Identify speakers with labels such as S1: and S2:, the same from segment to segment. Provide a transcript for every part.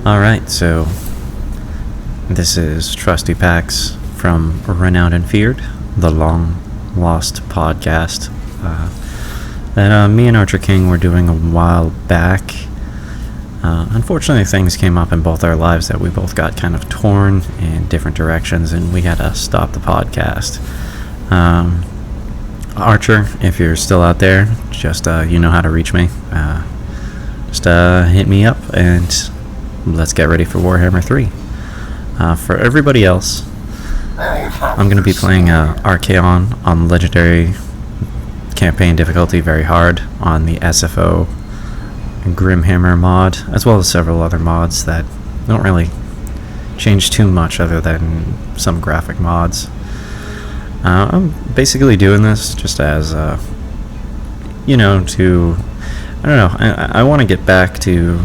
S1: Alright, so this is Trusty Pax from Renowned and Feared, the long lost podcast that me and Archer King were doing a while back. Unfortunately, things came up in both our lives that we both got kind of torn in different directions, and we had to stop the podcast. Archer, if you're still out there, just you know how to reach me. Just hit me up and let's get ready for Warhammer 3. For everybody else, I'm going to be playing Archaon on Legendary Campaign difficulty very hard on the SFO Grimhammer Mod, as well as several other mods that don't really change too much other than some graphic mods. I'm basically doing this just as, I want to get back to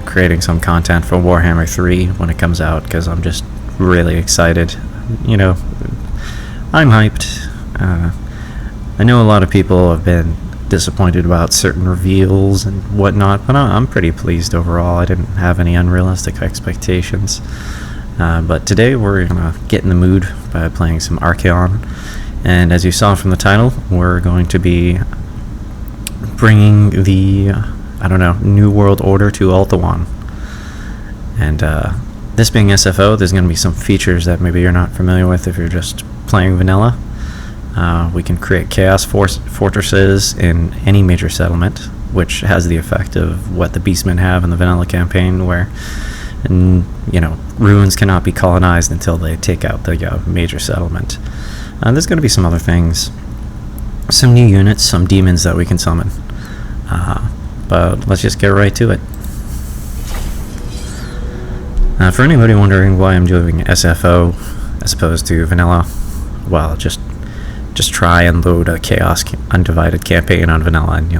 S1: creating some content for Warhammer 3 when it comes out, because I'm just really excited. I'm hyped. I know a lot of people have been disappointed about certain reveals and whatnot, but I'm pretty pleased overall. I didn't have any unrealistic expectations. But today we're going to get in the mood by playing some Archaon, and as you saw from the title, we're going to be bringing the New World Order to Ulthuan. And this being SFO, there's going to be some features that maybe you're not familiar with if you're just playing vanilla. We can create chaos fortresses in any major settlement, which has the effect of what the beastmen have in the vanilla campaign, where ruins cannot be colonized until they take out the major settlement. There's going to be some other things, some new units, some demons that we can summon. But let's just get right to it. For anybody wondering why I'm doing SFO as opposed to vanilla, well, just try and load a Chaos Undivided campaign on vanilla, and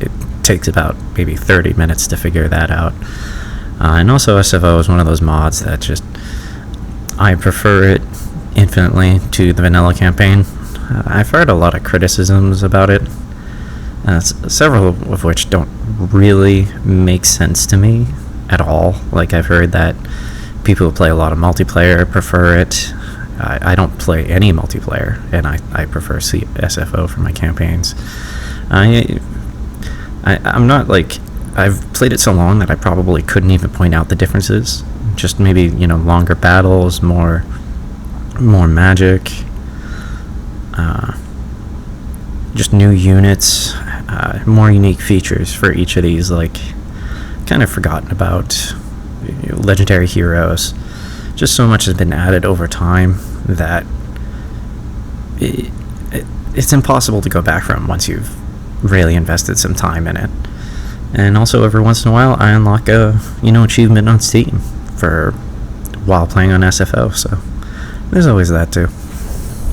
S1: it takes about maybe 30 minutes to figure that out. And also SFO is one of those mods that I prefer it infinitely to the vanilla campaign. I've heard a lot of criticisms about it, several of which don't really make sense to me at all. Like, I've heard that people who play a lot of multiplayer prefer it. I don't play any multiplayer, and I prefer SFO for my campaigns. I'm not like, I've played it so long that I probably couldn't even point out the differences. Just maybe, longer battles, more magic, just new units, more unique features for each of these, like, kind of forgotten about legendary heroes. Just so much has been added over time that it's impossible to go back from once you've really invested some time in it. And also, every once in a while, I unlock a achievement on Steam while playing on SFO, so there's always that too.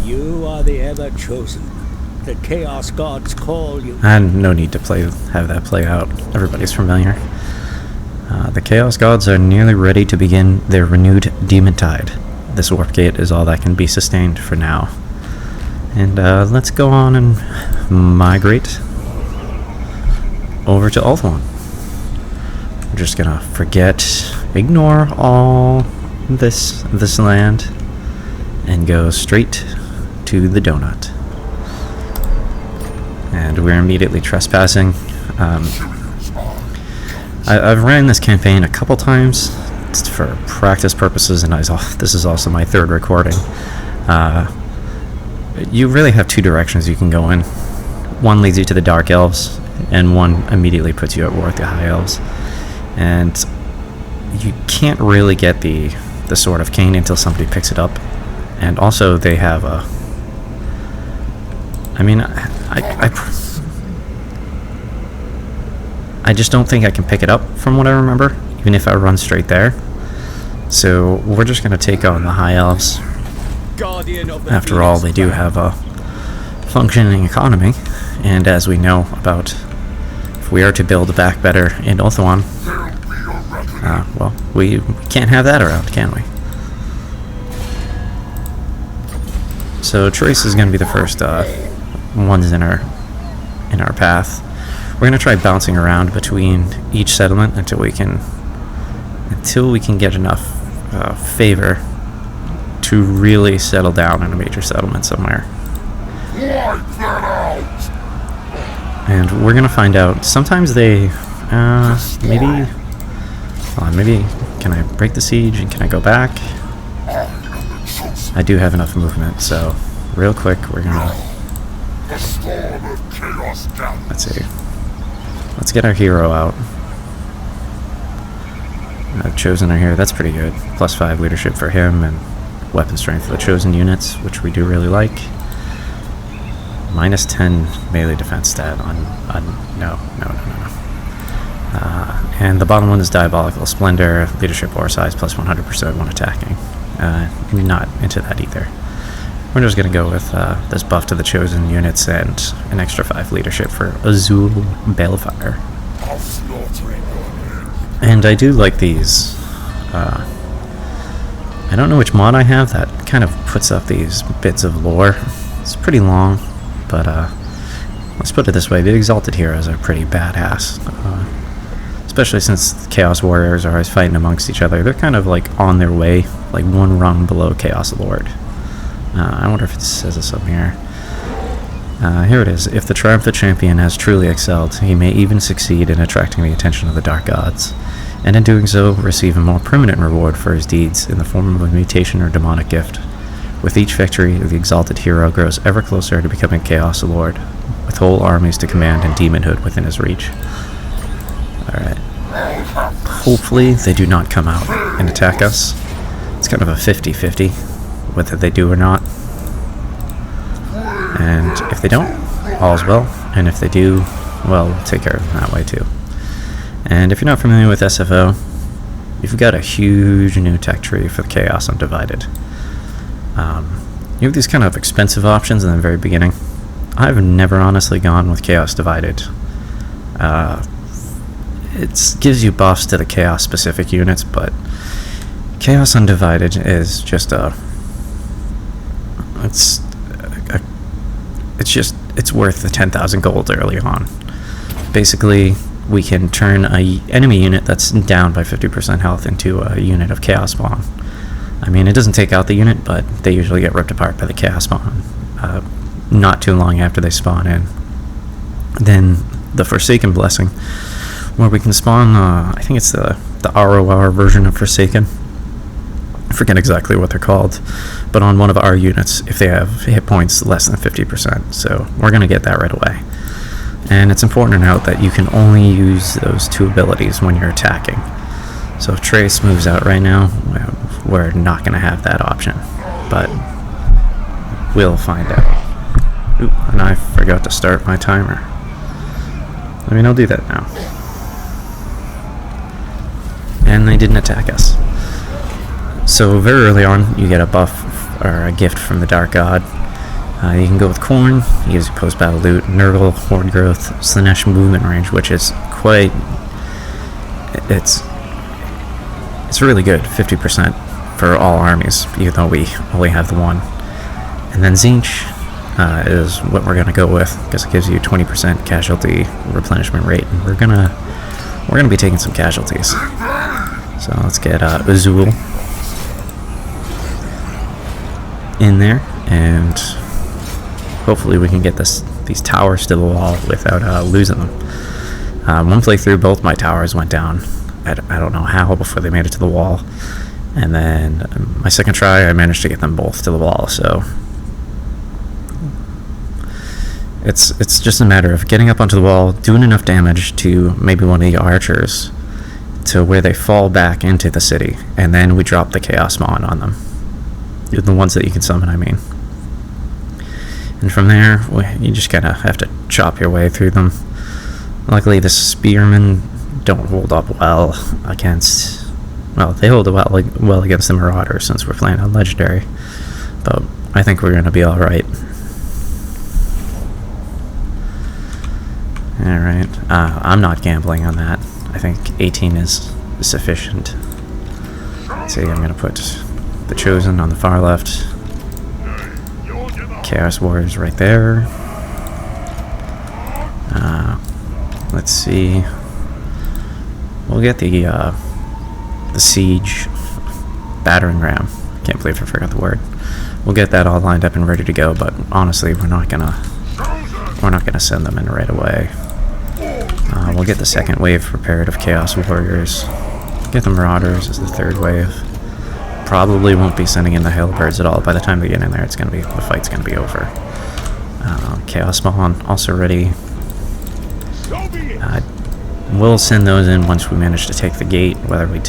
S2: You are the ever chosen. The Chaos Gods call you.
S1: And no need to have that play out. Everybody's familiar. The Chaos Gods are nearly ready to begin their renewed demon tide. This warp gate is all that can be sustained for now. And let's go on and migrate over to Ulthuan. We're just gonna ignore all this land, and go straight to the donut. And we're immediately trespassing. I've ran this campaign a couple times for practice purposes, and this is also my third recording. You really have two directions you can go in. One leads you to the Dark Elves, and one immediately puts you at war with the High Elves. And you can't really get the Sword of Cain until somebody picks it up. And also, they have I just don't think I can pick it up from what I remember, even if I run straight there. So we're just going to take on the High Elves. After all, they do have a functioning economy, and as we know about, if we are to build back better in Ulthuan, well, we can't have that around, can we? So Trace is going to be the first ones in our path. We're going to try bouncing around between each settlement until we can until we can get enough favor to really settle down in a major settlement somewhere. And we're gonna find out. Sometimes they, maybe, hold on, maybe, can I break the siege and can I go back? I do have enough movement, so real quick we're gonna, let's see, let's get our hero out. Chosen are here, that's pretty good. +5 leadership for him and weapon strength for the chosen units, which we do really like. -10 melee defense stat on no. And the bottom one is Diabolical Splendor, leadership or size +100% when attacking. Not into that either. We're just going to go with this buff to the chosen units and an extra 5 leadership for Azul Balefire. And I do like these. I don't know which mod I have that kind of puts up these bits of lore. It's pretty long, but let's put it this way, the Exalted Heroes are pretty badass. Especially since Chaos Warriors are always fighting amongst each other. They're kind of like on their way, like one rung below Chaos Lord. I wonder if it says this up here. Here it is. If the triumphant champion has truly excelled, he may even succeed in attracting the attention of the Dark Gods, and in doing so, receive a more permanent reward for his deeds in the form of a mutation or demonic gift. With each victory, the exalted hero grows ever closer to becoming Chaos Lord, with whole armies to command and demonhood within his reach. Alright. Hopefully they do not come out and attack us. It's kind of a 50-50, whether they do or not. And if they don't, all's well. And if they do, well, we'll take care of them that way too. And if you're not familiar with SFO, you've got a huge new tech tree for the Chaos Undivided. You have these kind of expensive options in the very beginning. I've never honestly gone with Chaos Divided. It gives you buffs to the Chaos specific units, but Chaos Undivided is just it's worth the 10,000 gold early on. Basically, we can turn a enemy unit that's down by 50% health into a unit of Chaos Spawn. I mean, it doesn't take out the unit, but they usually get ripped apart by the Chaos Spawn not too long after they spawn in. Then the Forsaken Blessing, where we can spawn, I think it's the ROR version of Forsaken. I forget exactly what they're called, but on one of our units if they have hit points less than 50%, so we're going to get that right away. And it's important to note that you can only use those 2 abilities when you're attacking. So if Trace moves out right now, we're not going to have that option, but we'll find out. Oop, and I forgot to start my timer. I mean, I'll do that now. And they didn't attack us. So very early on, you get a buff or a gift from the Dark God. You can go with Corn, use post-battle loot, Nurgle, Horde Growth, Slanesh movement range, which is quite... It's really good, 50% for all armies, even though we only have the one. And then Tzeentch is what we're going to go with, because it gives you 20% casualty replenishment rate, and we're gonna be taking some casualties. So let's get Azul in there, and hopefully we can get these towers to the wall without losing them. One playthrough, both my towers went down. I don't know how before they made it to the wall, and then my second try I managed to get them both to the wall. So it's just a matter of getting up onto the wall, doing enough damage to maybe one of the archers to where they fall back into the city, and then we drop the Chaos Spawn on them. The ones that you can summon, I mean. And from there, you just kind of have to chop your way through them. Luckily, the Spearmen don't hold up well against... Well, they hold up well against the Marauders since we're playing on Legendary. But I think we're going to be alright. Alright. I'm not gambling on that. I think 18 is sufficient. Let's see, I'm going to put the Chosen on the far left. Chaos Warriors right there. Let's see. We'll get the the siege battering ram. Can't believe I forgot the word. We'll get that all lined up and ready to go, but honestly, we're not gonna send them in right away. We'll get the second wave prepared of Chaos Warriors. Get the Marauders as the third wave. Probably won't be sending in the Hailbirds at all. By the time we get in there, the fight's gonna be over. Chaos Spawn also ready. We'll send those in once we manage to take the gate, whether we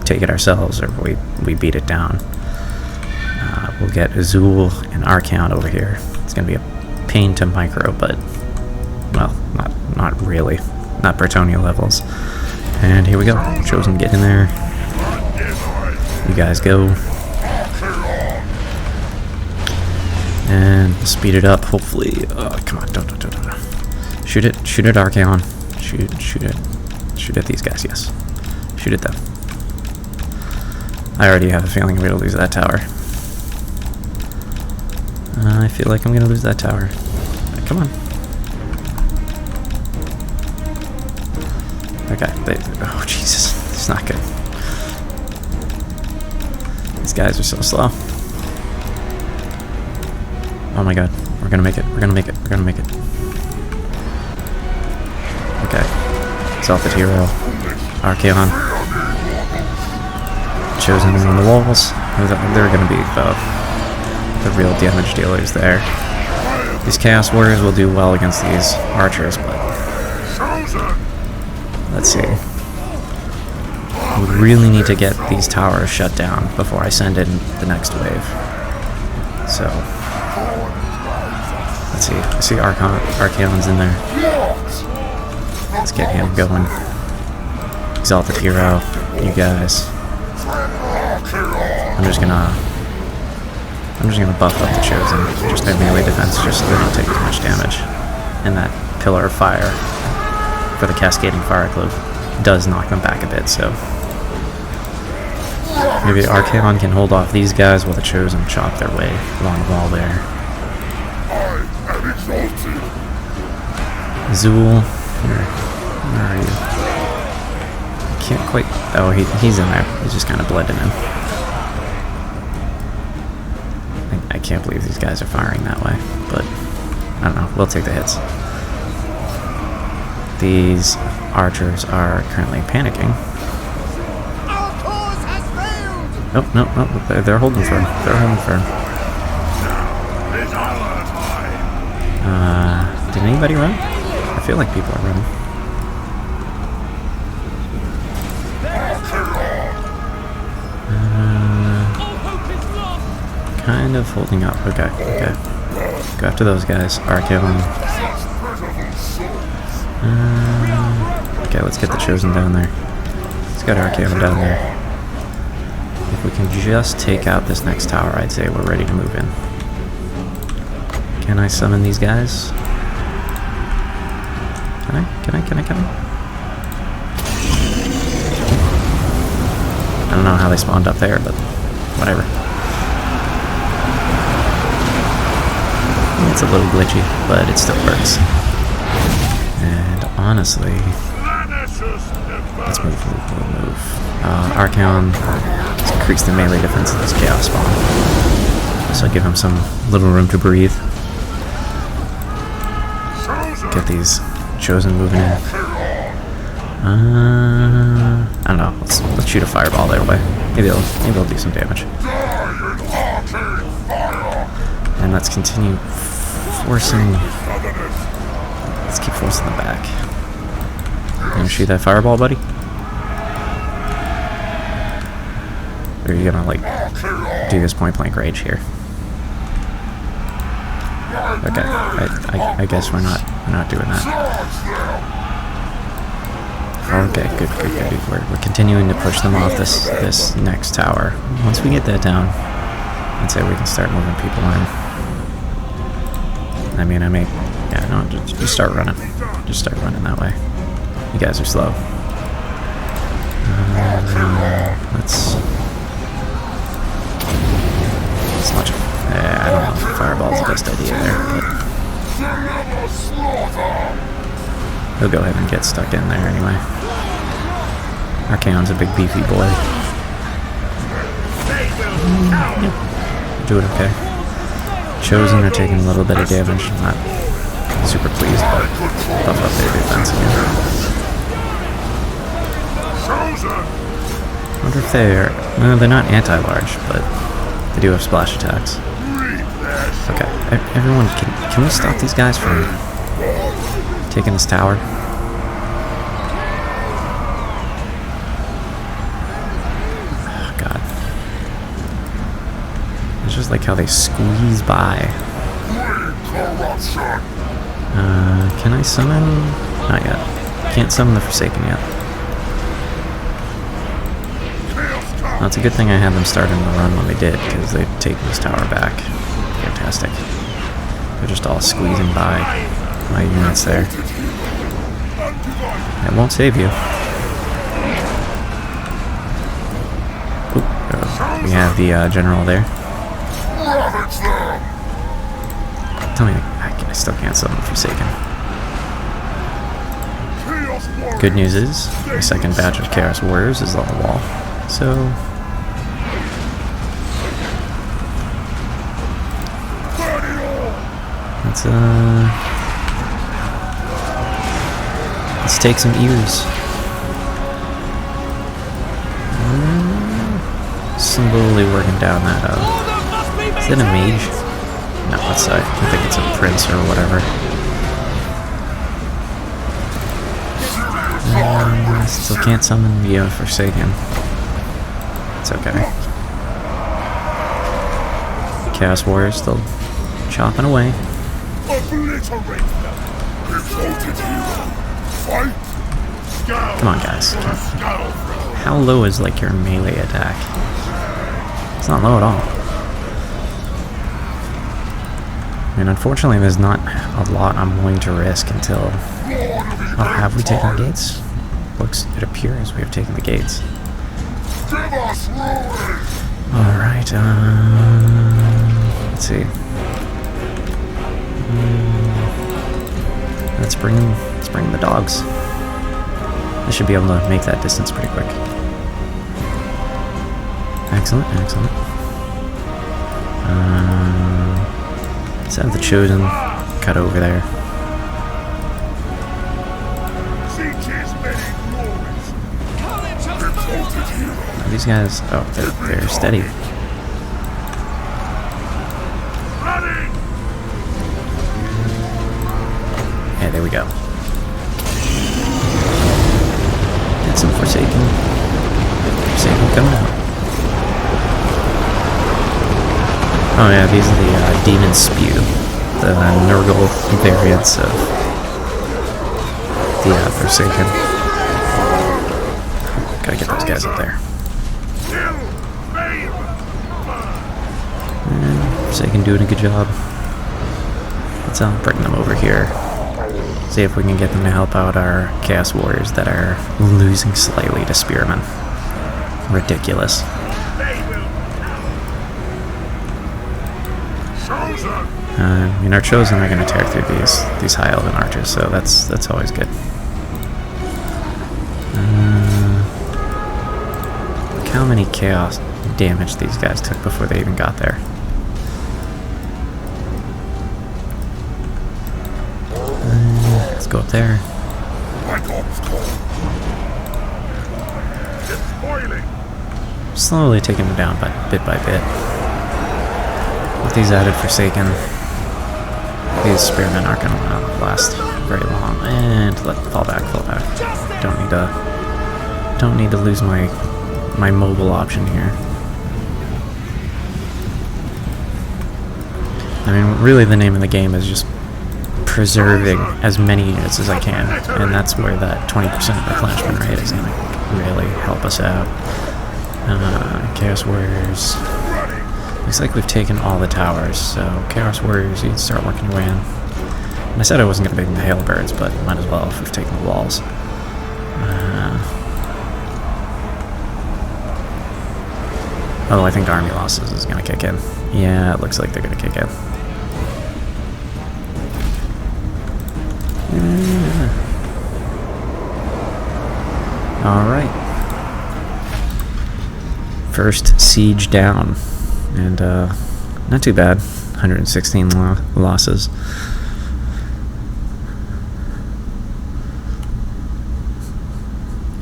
S1: take it ourselves or we beat it down. We'll get Azul and Archaon over here. It's gonna be a pain to micro, but well, not really, not Bretonnia levels. And here we go. Chosen, get in there. You guys go. And we'll speed it up, hopefully. Come on, don't. Shoot it, Archaon. Shoot it. Shoot at these guys, yes. Shoot at them. I already have a feeling we're gonna lose that tower. I feel like I'm gonna lose that tower. Come on. Okay, oh Jesus, it's not good. These guys are so slow. Oh my god, we're gonna make it, we're gonna make it. Okay, Exalted Hero, Archaon, Chosen on the walls. They're gonna be the real damage dealers there. These Chaos Warriors will do well against these archers, but let's see. We really need to get these towers shut down before I send in the next wave. So let's see. I see Archaon's in there. Let's get him going. Exalted Hero, you guys. I'm just gonna buff up the Chosen, just their melee defense, just so they don't take too much damage. And that Pillar of Fire for the Cascading Fire Cloak does knock them back a bit, so maybe Archaon can hold off these guys while the Chosen chop their way along the wall there. Zool, where are you? I can't quite. Oh, he's in there. He's just kind of blending in. I can't believe these guys are firing that way, but I don't know. We'll take the hits. These archers are currently panicking. Nope, they're holding firm. Did anybody run? I feel like people are running. Kind of holding up. Okay. Go after those guys. Archaon. Okay, let's get the Chosen down there. Let's get Archaon down there. If we can just take out this next tower, I'd say we're ready to move in. Can I summon these guys? Can I? I don't know how they spawned up there, but whatever. It's a little glitchy, but it still works. And honestly, let's move. Archaon, let's increase the melee defense of this Chaos Spawn. So give him some little room to breathe. Get these Chosen moving in. I don't know. Let's shoot a fireball their way. Maybe they'll do some damage. And let's continue forcing. Let's keep forcing them back. You gonna shoot that fireball, buddy? Or are you gonna like do this point blank rage here? Okay, I guess we're not doing that. Okay, good. We're continuing to push them off this next tower. Once we get that down, I'd say we can start moving people in. Just start running. Just start running that way. You guys are slow. Let's launch. I don't know if fireball's the best idea there, but he'll go ahead and get stuck in there anyway. Archaon's a big beefy boy. Yeah, doing okay. Chosen are taking a little bit of damage. I'm not super pleased, but buff up their defense again. I wonder if they're... No, they're not anti-large, but they do have splash attacks. Okay, everyone, can we stop these guys from taking this tower? Oh, God. It's just like how they squeeze by. Can I summon? Not yet. Can't summon the Forsaken yet. Well, it's a good thing I had them start in the run when they did, because they've taken this tower back. Fantastic. They're just all squeezing by my units there. It won't save you. Oop, we have the general there. Tell me, I still can't summon Forsaken. Good news is, my second batch of Chaos Warriors is on the wall. So... let's take some ears. Slowly working down that, is it a mage? No, I think it's a prince or whatever. Still can't summon the Forsaken. It's okay. Chaos Warriors still chopping away. Come on, guys. How low is like your melee attack? It's not low at all. I mean, unfortunately, there's not a lot I'm willing to risk until... Oh, have we taken the gates? It appears we have taken the gates. Alright, let's see. Let's bring the dogs. I should be able to make that distance pretty quick. Excellent, excellent. Let's have the Chosen cut over there. Are these guys... Oh, they're steady. Yeah, there we go. Get some Forsaken coming out. Oh yeah, these are the Demon Spew, the Nurgle variants of the Forsaken. Gotta get those guys up there. And Forsaken doing a good job. Let's bring them over here. See if we can get them to help out our Chaos Warriors that are losing slightly to Spearmen. Ridiculous. I mean, our Chosen are going to tear through these High Elven archers, so that's always good. Look how many chaos damage these guys took before they even got there. Let's go up there. Slowly taking them down bit by bit. With these added Forsaken, these Spearmen aren't going to last very long. And fall back. Don't need to lose my mobile option here. I mean, really, the name of the game is just preserving as many units as I can, and that's where that 20% replenishment rate is going to really help us out. Chaos Warriors. Looks like we've taken all the towers, so Chaos Warriors, you can start working your way in. And I said I wasn't going to pick the Hailbirds, but might as well if we've taken the walls. Oh, I think Army Losses is going to kick in. Yeah, it looks like they're going to kick in. Alright. First siege down, and not too bad. 116 losses.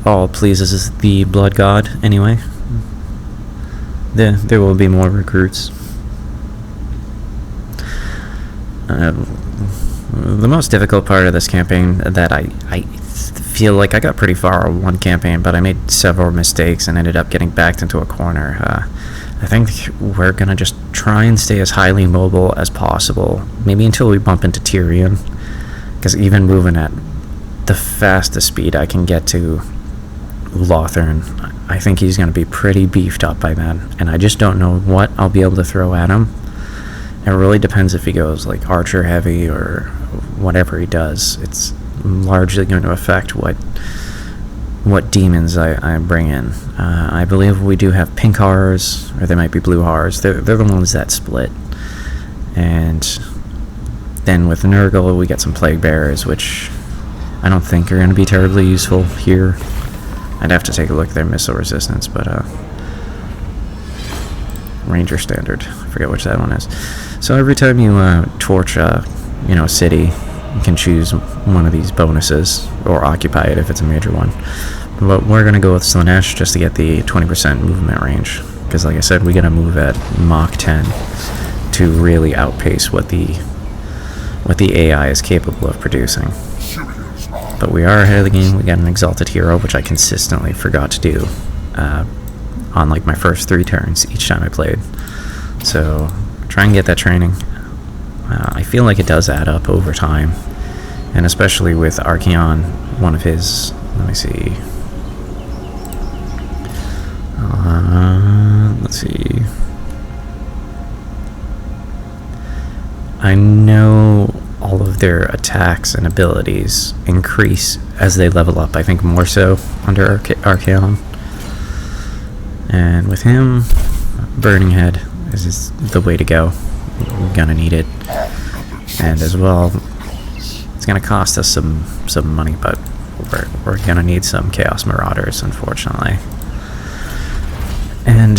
S1: All pleases the blood god anyway. There will be more recruits. The most difficult part of this campaign that I feel like I got pretty far on one campaign, but I made several mistakes and ended up getting backed into a corner. I think we're gonna just try and stay as highly mobile as possible, maybe until we bump into Tyrion, because even moving at the fastest speed I can get to Lothern, I think he's gonna be pretty beefed up by then, and I just don't know what I'll be able to throw at him. It really depends if he goes like archer heavy or whatever he does. It's largely going to affect what demons I bring in. I believe we do have pink horrors, or they might be blue horrors. They're the ones that split. And then with Nurgle, we get some plague bearers, which I don't think are going to be terribly useful here. I'd have to take a look at their missile resistance, but Ranger standard, I forget which that one is. So every time you torch a city, you can choose one of these bonuses, or occupy it if it's a major one. But we're going to go with Slanesh just to get the 20% movement range, because like I said, we got to move at Mach 10 to really outpace what the AI is capable of producing. But we are ahead of the game. We got an Exalted Hero, which I consistently forgot to do on like my first 3 turns each time I played. So try and get that training. I feel like it does add up over time, and especially with Archaon, one of his, let me see, I know all of their attacks and abilities increase as they level up, I think more so under Archaon. And with him, Burning Head is the way to go. We're gonna need it, and as well, it's gonna cost us some money, but we're gonna need some Chaos Marauders, unfortunately. And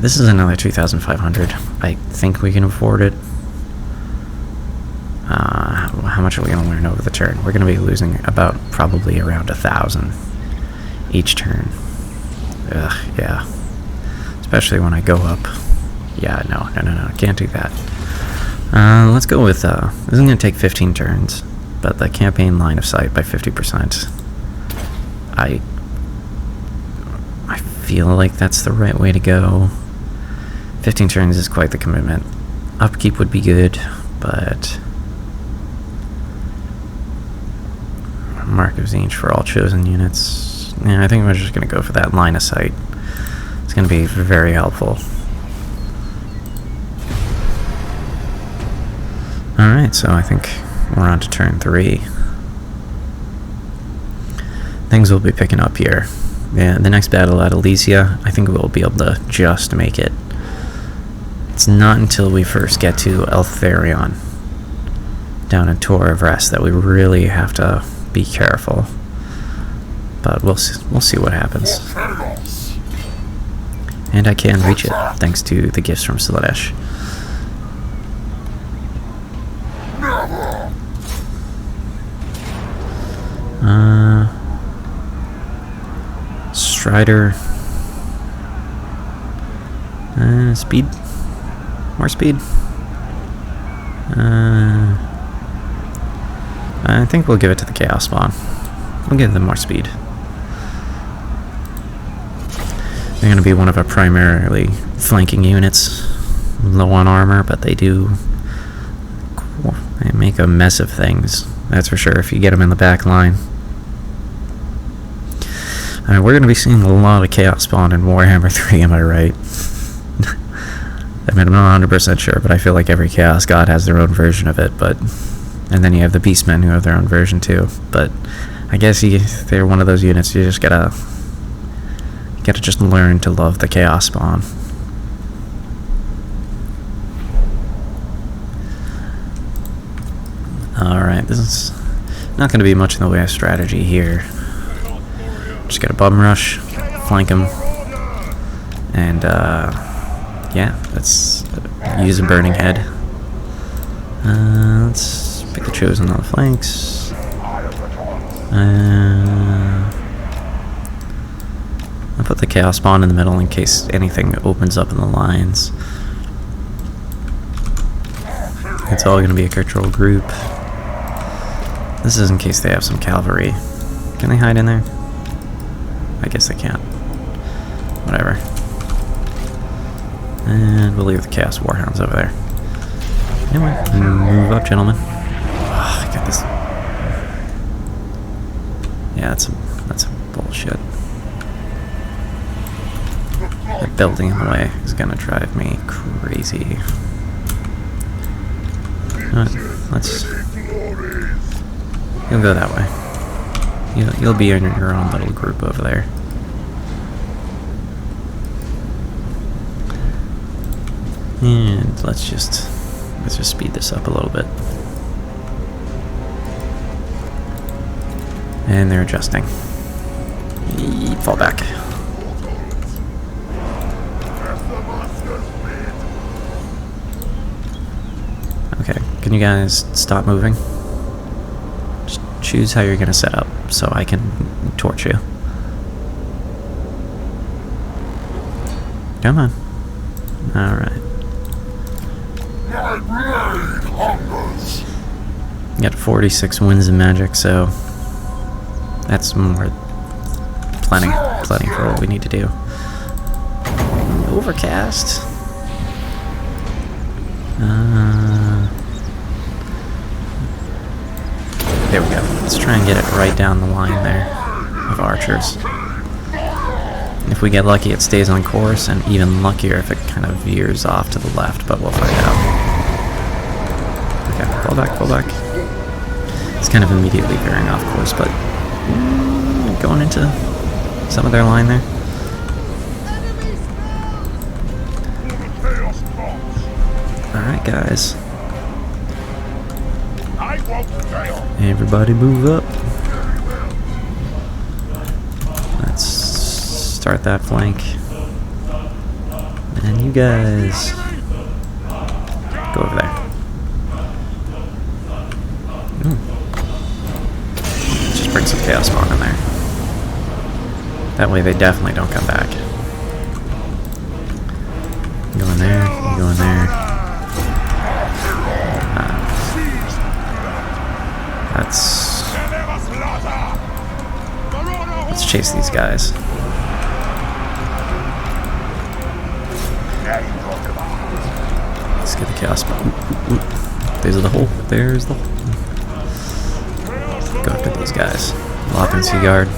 S1: this is another 2,500. I think we can afford it. How much are we gonna learn over the turn? We're gonna be losing about probably around 1,000 each turn. Ugh, yeah. Especially when I go up. Yeah, no, can't do that. Let's go with, this is going to take 15 turns, but the campaign line of sight by 50%. I feel like that's the right way to go. 15 turns is quite the commitment. Upkeep would be good, but Mark of Zinch for all chosen units. Yeah, I think we're just going to go for that line of sight. It's going to be very helpful. Alright, so I think we're on to turn 3. Things will be picking up here. Yeah, the next battle at Elysia, I think we'll be able to just make it. It's not until we first get to Eltharion, down in Tor of Rest, that we really have to be careful. But we'll see what happens. And I can reach it, thanks to the gifts from Slanesh. Strider. Speed. More speed. I think we'll give it to the Chaos Spawn. We'll give them more speed. They're going to be one of our primarily flanking units. Low on armor, but they make a mess of things. That's for sure, if you get them in the back line. We're going to be seeing a lot of Chaos Spawn in Warhammer 3, am I right? I mean, I'm not 100% sure, but I feel like every Chaos God has their own version of it, and then you have the Beastmen who have their own version too. But I guess they're one of those units you just gotta just learn to love the Chaos Spawn. Alright, this is not going to be much in the way of strategy here. Just got a bum rush, flank him, And yeah, let's use a burning head. Let's pick the chosen on the flanks. I'll put the chaos spawn in the middle in case anything opens up in the lines. It's all going to be a control group. This is in case they have some cavalry. Can they hide in there? I guess they can't. Whatever. And we'll leave the Chaos Warhounds over there. Anyway, move up, gentlemen. Oh, I got this. Yeah, that's some bullshit. That building in the way is gonna drive me crazy. Alright, let's. You'll go that way. You'll be in your own little group over there. And let's just speed this up a little bit. And they're adjusting. Fall back. Okay, can you guys stop moving? Just choose how you're gonna set up so I can torch you. Come on. Alright. You got 46 wins in magic, so that's more plenty for what we need to do. Overcast. There we go. Let's try and get it right down the line there of archers. If we get lucky, it stays on course, and even luckier if it kind of veers off to the left, but we'll find out. Okay, fall back. It's kind of immediately veering off course, but going into some of their line there. Alright, guys. Everybody move up. Let's start that flank. And you guys go over there. Just bring some chaos spawn in there. That way they definitely don't come back. You go in there, you go in there. Let's chase these guys. Let's get the chaos spawn. There's the hole. There's the hole. Go after these guys. Lock and sea guard.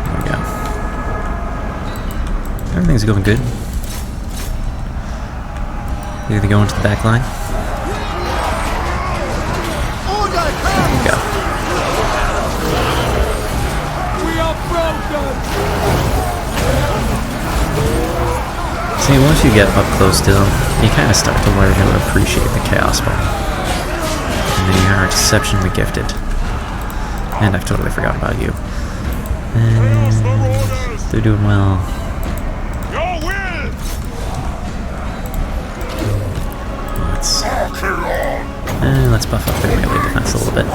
S1: There we go. Everything's going good. You're gonna go into the back line. There we go. See, once you get up close to them, you kind of start to learn how to appreciate the chaos spawn. And then you are exceptionally gifted. And I've totally forgotten about you. And they're doing well. Let's buff up their melee defense a little bit.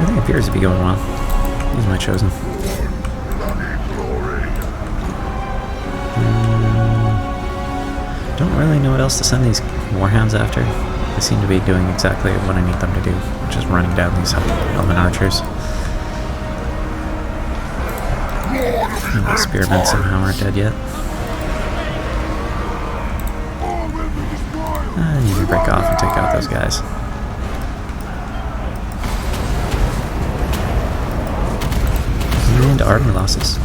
S1: Everything appears to be going well. He's my chosen. Don't really know what else to send these warhounds after. They seem to be doing exactly what I need them to do, which is running down these elven archers. And the spearmen somehow aren't dead yet. You can break off and take out those guys. And army losses.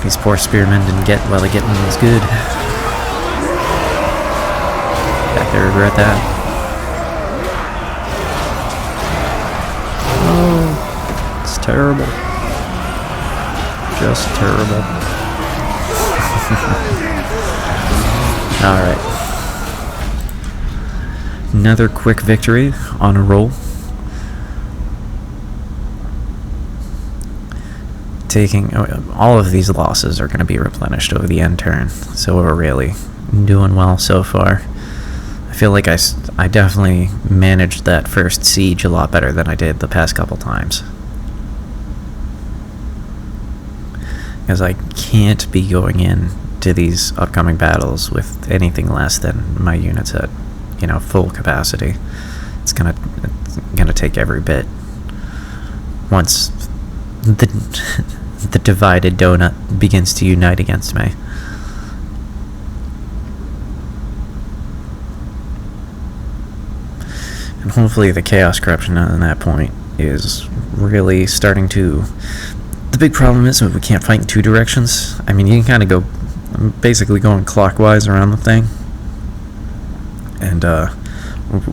S1: These poor spearmen didn't get while the getting was good. Bet they regret that. Oh, it's terrible. just terrible. Alright. Another quick victory on a roll. Taking all of these losses are going to be replenished over the end turn, so we're really doing well so far. I feel like I definitely managed that first siege a lot better than I did the past couple times, because I can't be going in to these upcoming battles with anything less than my units at, you know, full capacity. It's gonna take every bit. Once the divided donut begins to unite against me. And hopefully the chaos corruption at that point is really starting to... The big problem is we can't fight in two directions. I mean, you can kind of go... I'm basically going clockwise around the thing. And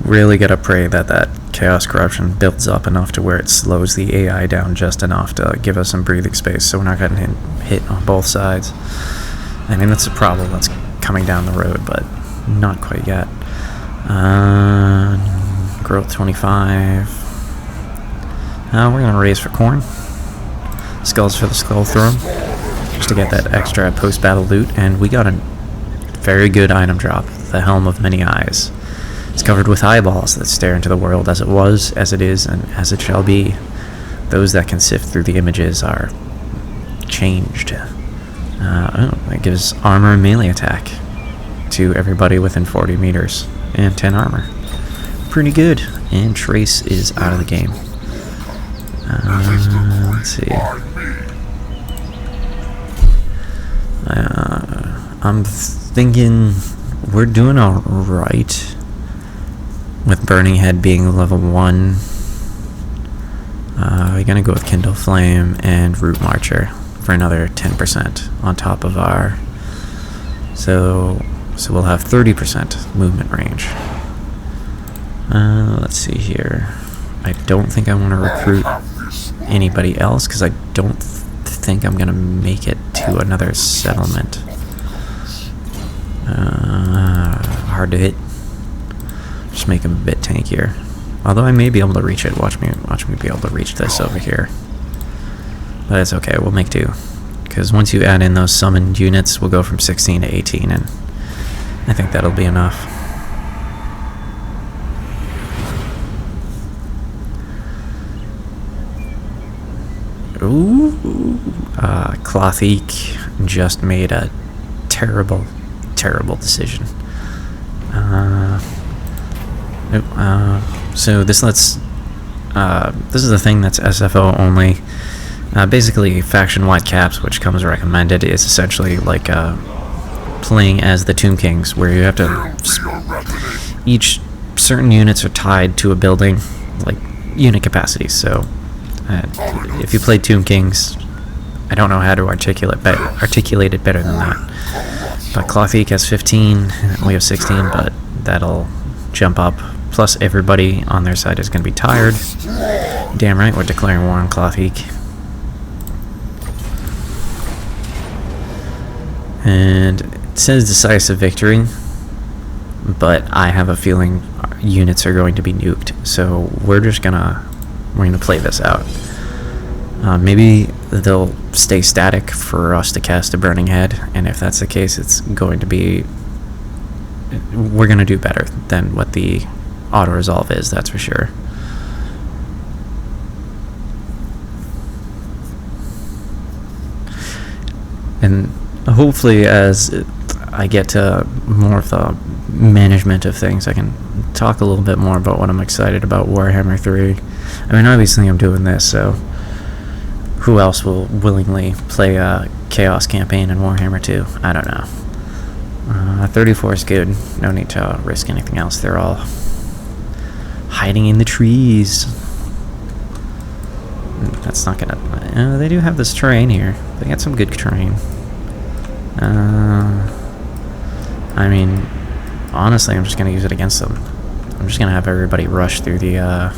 S1: really gotta pray that that chaos corruption builds up enough to where it slows the AI down just enough to give us some breathing space so we're not getting hit on both sides. I mean, that's a problem that's coming down the road, but not quite yet. Growth 25. We're gonna raise for corn. Skulls for the skull throne, just to get that extra post-battle loot, and we got a very good item drop, the Helm of Many Eyes. It's covered with eyeballs that stare into the world as it was, as it is, and as it shall be. Those that can sift through the images are changed. It gives armor and melee attack to everybody within 40 meters, and 10 armor. Pretty good. And Trace is out of the game. Let's see. I'm thinking we're doing alright with Burning Head being level 1. We're gonna go with Kindle Flame and Root Marcher for another 10% on top of our... So we'll have 30% movement range. Let's see here. I don't think I want to recruit anybody else because I don't think I'm gonna make it to another settlement. Hard to hit. Just make him a bit tankier. Although I may be able to reach it. Watch me be able to reach this over here. But it's okay. We'll make do. Because once you add in those summoned units, we'll go from 16 to 18, and I think that'll be enough. Ooh, Clothique just made a terrible decision. So this lets, this is the thing that's SFO only. Basically, faction-wide caps, which comes recommended, is essentially like playing as the Tomb Kings, where you have to... Each certain units are tied to a building, like unit capacity. So if you play Tomb Kings, I don't know how to articulate it better than that. But Clothique has 15, we have 16, but that'll jump up. Plus, everybody on their side is going to be tired. Damn right, we're declaring war on Clothique. And it says decisive victory, but I have a feeling units are going to be nuked. So we're gonna play this out. Maybe they'll stay static for us to cast a Burning Head, and if that's the case, it's going to be... We're going to do better than what the auto-resolve is, that's for sure. And hopefully as I get to more of the management of things, I can talk a little bit more about what I'm excited about Warhammer 3. I mean, obviously I'm doing this, so who else will willingly play a Chaos campaign in Warhammer 2? I don't know. 34 is good. No need to risk anything else. They're all hiding in the trees. That's not gonna... they do have this terrain here. They got some good terrain. I mean, honestly, I'm just gonna use it against them. I'm just gonna have everybody rush through the, yeah,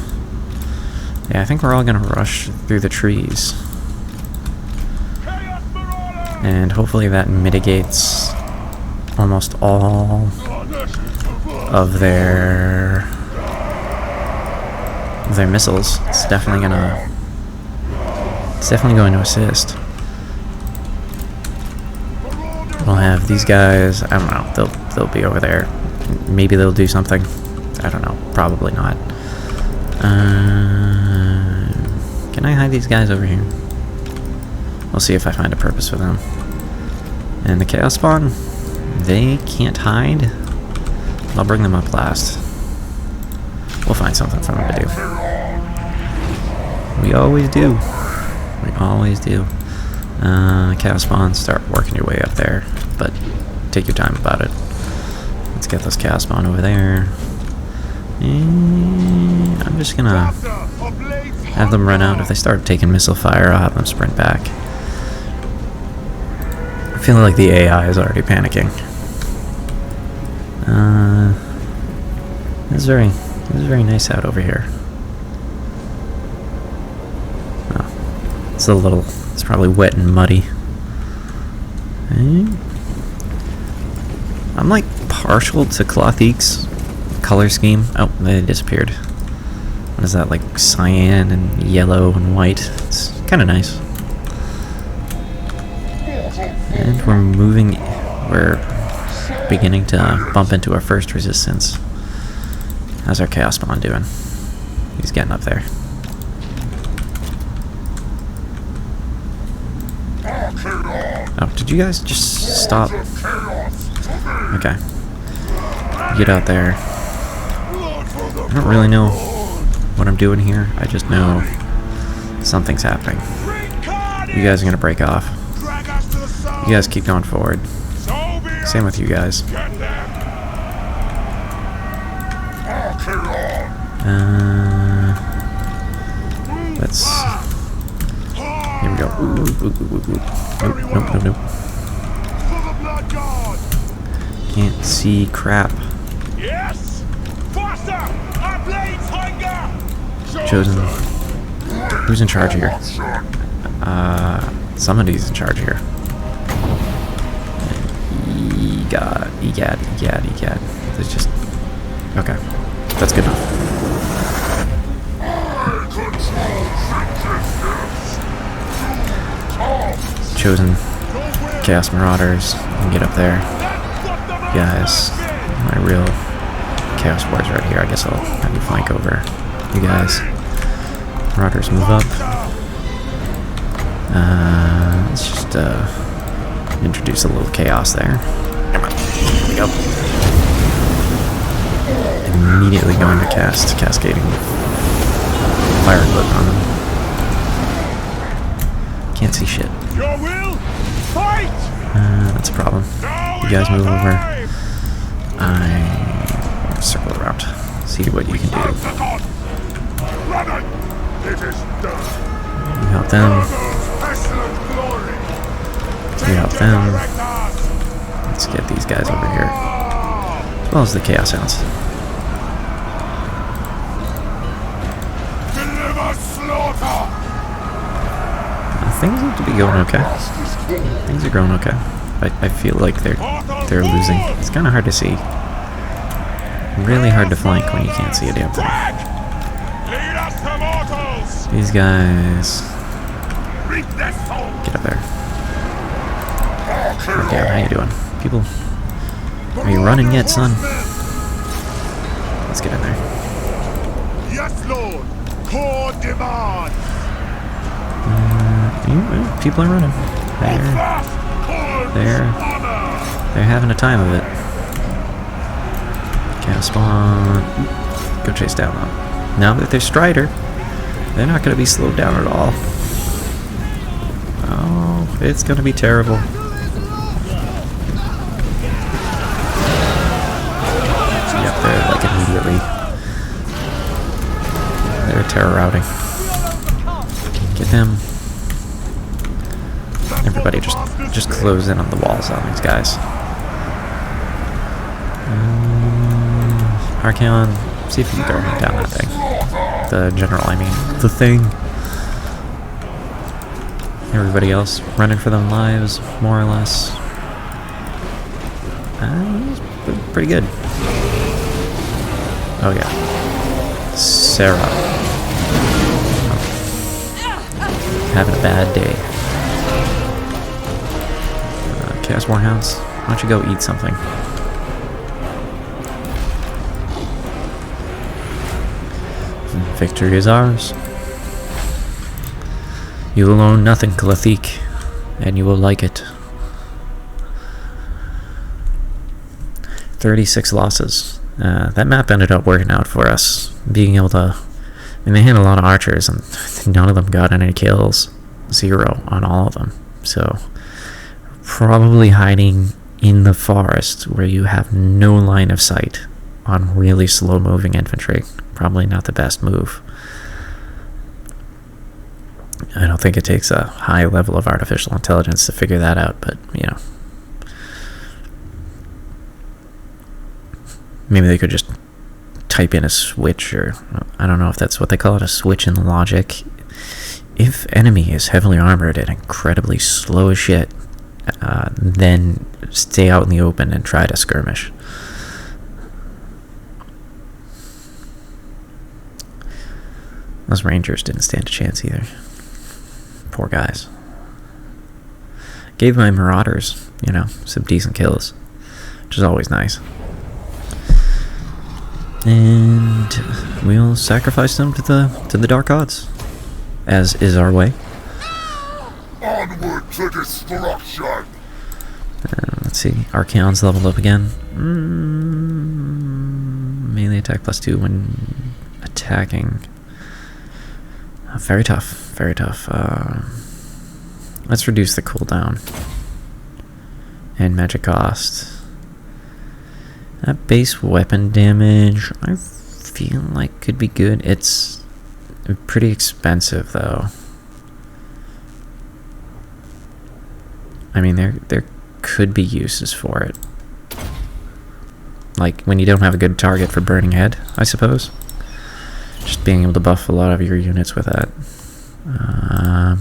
S1: I think we're all gonna rush through the trees. And hopefully that mitigates almost all of their missiles. It's definitely going to assist. We'll have these guys, I don't know, they'll be over there. Maybe they'll do something. I don't know, probably not. Can I hide these guys over here? We'll see if I find a purpose for them. And the Chaos Spawn, they can't hide. I'll bring them up last. We'll find something for them to do. We always do. We always do. Chaos Spawn, start working your way up there, but take your time about it. Let's get this Chaos Spawn over there. And I'm just gonna have them run out. If they start taking missile fire, I'll have them sprint back. I feel like the AI is already panicking. This is very nice out over here. Oh, it's probably wet and muddy. I'm like partial to Clothique's color scheme. Oh, they disappeared. What is that, like cyan and yellow and white? It's kind of nice. And we're beginning to bump into our first resistance. How's our Chaos Spawn doing? He's getting up there. Oh, did you guys just stop? Okay. Get out there. I don't really know what I'm doing here. I just know something's happening. You guys are gonna break off. You guys keep going forward. Same with you guys. Let's... Here we go. Nope. Can't see crap. Chosen. Who's in charge here? Somebody's in charge here. Egad. It's just... Okay. That's good enough. Chosen Chaos Marauders can get up there. Guys, my real Chaos Warriors right here. I guess I'll have you flank over. You guys. Marauders move up. Let's just introduce a little chaos there. Come on. Here we go. Immediately going to cast Cascading Fire Clip on them. Can't see shit. That's a problem. You guys move over. I circle around. See what you can do. You help them. You help them. Let's get these guys over here. As well as the Chaos Hounds. Things seem to be going okay. Things are going okay. I feel like they're losing. It's kind of hard to see. Really hard to flank when you can't see a damn thing. These guys... Get up there. Okay, how you doing? People... Are you running yet, son? Let's get in there.
S3: Yes, Lord. Core demand.
S1: People are running. They're having a time of it. Chaos Spawn. Go chase down them. Now that they're Strider, they're not going to be slowed down at all. Oh, it's going to be terrible. Yep, they're like immediately. They're terror routing. Get them. Everybody just close in on the walls on these guys. Archaon, see if you can throw him down that thing. The general, I mean. The thing. Everybody else running for their lives, more or less. Pretty good. Oh yeah. Sarah. Having a bad day. Chaos Warhounds, why don't you go eat something? Victory is ours. You will own nothing, Kalathik, and you will like it. 36 losses. That map ended up working out for us. Being able to... I mean, they had a lot of archers, and none of them got any kills. 0 on all of them. So, probably hiding in the forest where you have no line of sight on really slow-moving infantry. Probably not the best move. I don't think it takes a high level of artificial intelligence to figure that out, but, you know. Maybe they could just type in a switch, or I don't know if that's what they call it, a switch in the logic. If enemy is heavily armored and incredibly slow as shit, then stay out in the open and try to skirmish. Those rangers didn't stand a chance either. Poor guys. Gave my marauders, you know, some decent kills, which is always nice. And we'll sacrifice them to the dark gods, as is our way.
S3: Onward to destruction!
S1: Let's see, Archaon's leveled up again. Melee attack +2 when attacking. Very tough, very tough. Let's reduce the cooldown and magic cost. That base weapon damage, I feel like could be good. It's pretty expensive though. I mean, there could be uses for it. Like when you don't have a good target for Burning Head, I suppose. Just being able to buff a lot of your units with that.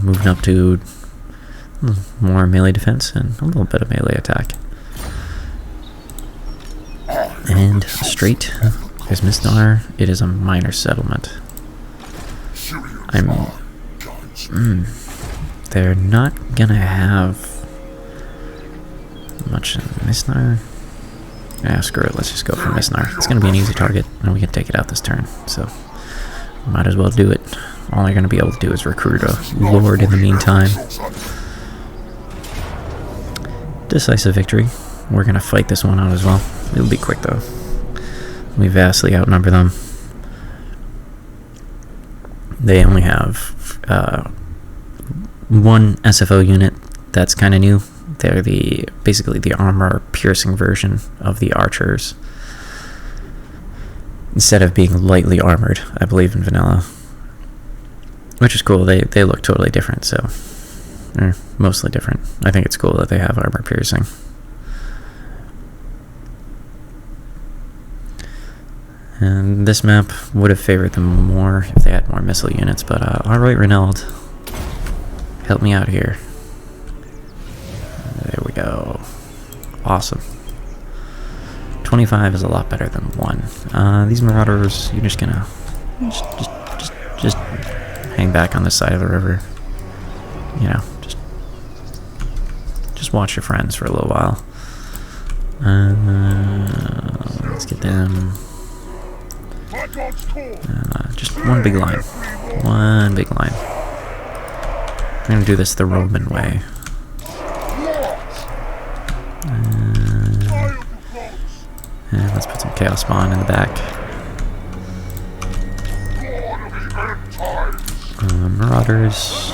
S1: Moving up to more melee defense and a little bit of melee attack. And straight is Misnar. It is a minor settlement. They're not gonna have much in Misnar. Yeah, screw it. Let's just go for Misnar. It's gonna be an easy target, and we can take it out this turn. So might as well do it. All you're gonna be able to do is recruit a lord in the meantime. Decisive victory. We're gonna fight this one out as well. It'll be quick though. We vastly outnumber them. They only have one SFO unit that's kind of new. They're basically the armor piercing version of the archers. Instead of being lightly armored, I believe, in vanilla. Which is cool. They look totally different, so they're mostly different. I think it's cool that they have armor piercing. And this map would have favored them more if they had more missile units, but alright, Renald. Help me out here. There we go. Awesome. 25 is a lot better than 1. These marauders, you're just gonna just hang back on this side of the river. You know, just watch your friends for a little while. Let's get them. Just one big line. One big line. We're gonna do this the Roman way. And let's put some Chaos Spawn in the back. Marauders.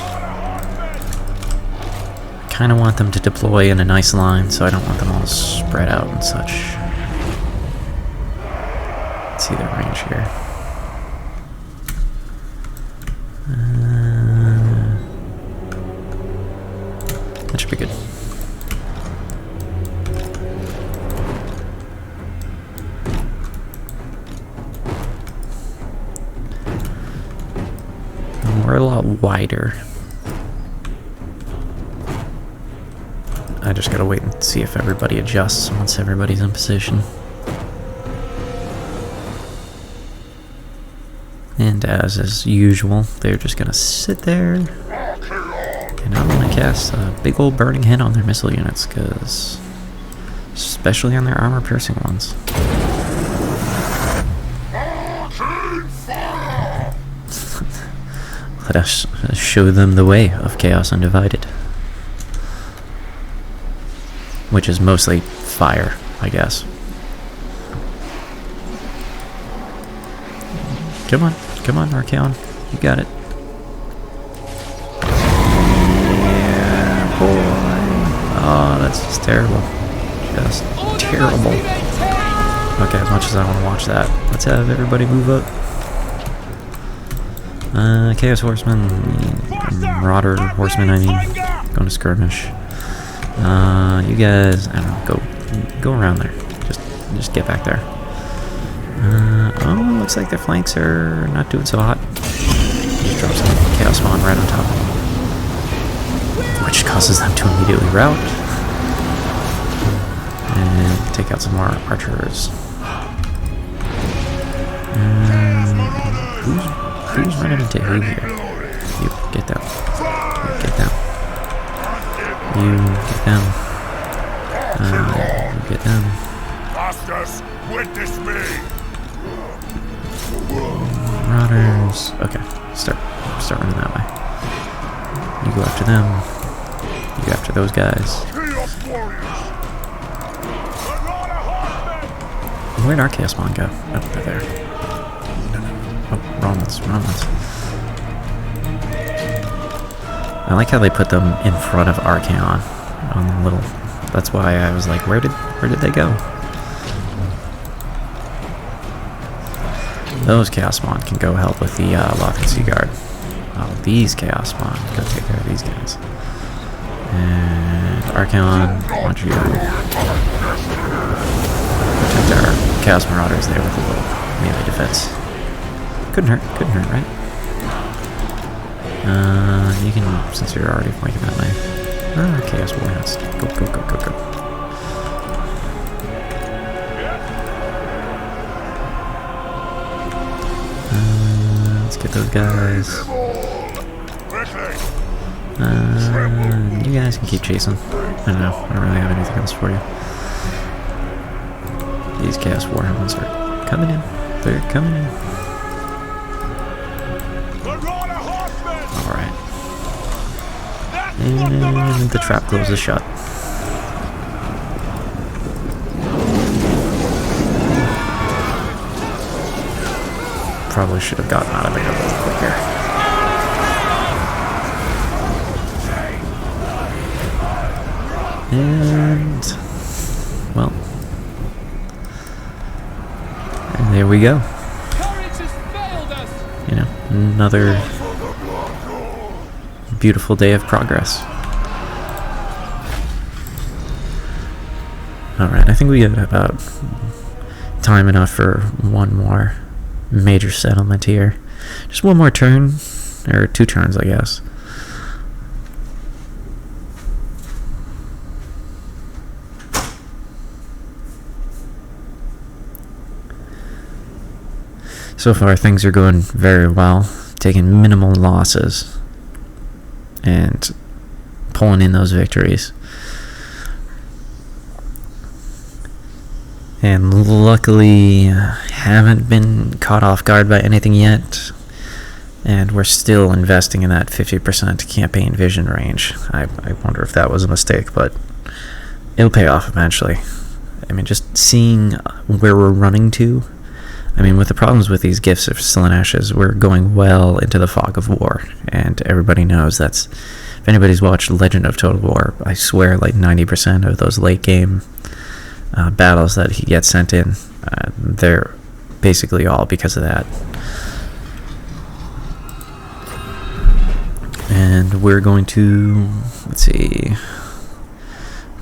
S1: Kind of want them to deploy in a nice line, so I don't want them all spread out and such. Let's see their range here. That should be good. We're a lot wider. I just gotta wait and see if everybody adjusts once everybody's in position. And as is usual, they're just gonna sit there. And I'm gonna cast a big old burning hit on their missile units, because especially on their armor piercing ones. Let us show them the way of Chaos Undivided. Which is mostly fire, I guess. Come on, Archaon. You got it. Yeah, boy. Oh, that's just terrible. Just terrible. Okay, as much as I want to watch that, let's have everybody move up. Chaos Horseman, Marauder Horseman, I mean, going to skirmish. You guys, I don't know, go around there. Just get back there. Oh, looks like their flanks are not doing so hot. Just drop some Chaos Spawn right on top, which causes them to immediately rout and take out some more archers. Who's running into who here? You get down. You get down. You get down. You get down.
S3: Masters, witness me.
S1: Marauders. Okay, start running that way. You go after them. You go after those guys. Where'd our Chaos Spawn go? Oh, they're there. Oh, wrong ones. I like how they put them in front of Archaon on the little. That's why I was like, where did they go? Those Chaos Spawn can go help with the Lock and Sea Guard. Oh, these Chaos Spawn go take care of these guys. And Archaon, why don't you protect our Chaos Marauders there with a little melee defense. Couldn't hurt, right? You can, since you're already flanking that way. Chaos Warhounds. Go. Let's get those guys. You guys can keep chasing. I don't know. I don't really have anything else for you. These Chaos Warhounds are coming in. They're coming in. Alright. And the trap closes shut. Probably should have gotten out of there a little quicker. And, well, and there we go. You know, another beautiful day of progress. Alright, I think we got about time enough for one more major settlement here. Just one more turn, or 2 turns, I guess. So far, things are going very well, taking minimal losses and pulling in those victories. And luckily, haven't been caught off guard by anything yet. And we're still investing in that 50% campaign vision range. I wonder if that was a mistake, but it'll pay off eventually. I mean, just seeing where we're running to. I mean, with the problems with these Gifts of Slaaneshes, we're going well into the fog of war. And everybody knows that's... If anybody's watched Legend of Total War, I swear like 90% of those late game battles that he gets sent in, they're basically all because of that. And we're going to, let's see,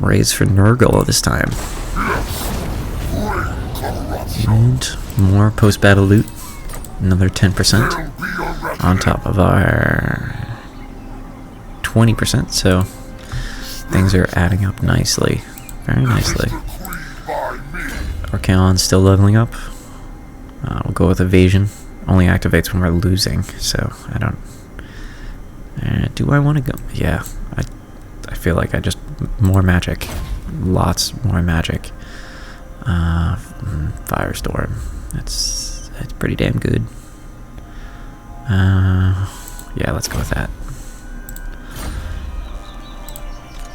S1: raise for Nurgle this time. And more post-battle loot, another 10% on top of our 20%, so Things are adding up nicely. Very nicely. Archaon's still leveling up. We'll go with evasion. Only activates when we're losing, so I don't... do I want to go? Yeah, I feel like I just... More magic. Lots more magic. Firestorm. That's pretty damn good. Yeah, let's go with that.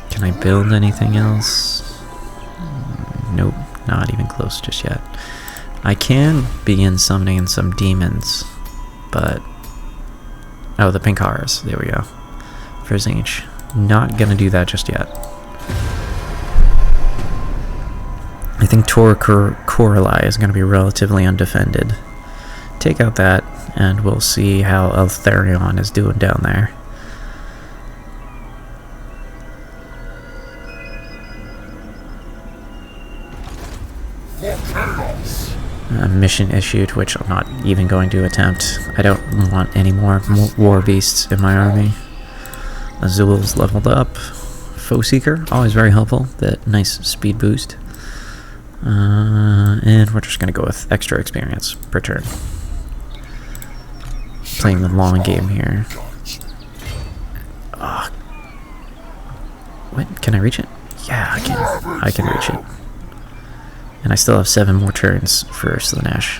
S1: Can I build anything else? Nope, not even close just yet. I can begin summoning some demons, but... Oh, the pink horrors. There we go. First age. Not gonna do that just yet. I think Tor Corali is gonna be relatively undefended. Take out that, and we'll see how Ulthuan is doing down there. Mission issued, which I'm not even going to attempt. I don't want any more war beasts in my army. Azul's leveled up. Foe Seeker, always very helpful. That nice speed boost. And we're just going to go with extra experience per turn. Playing the long game here. What? Can I reach it? Yeah, I can. I can reach it. And I still have 7 more turns for Slanesh.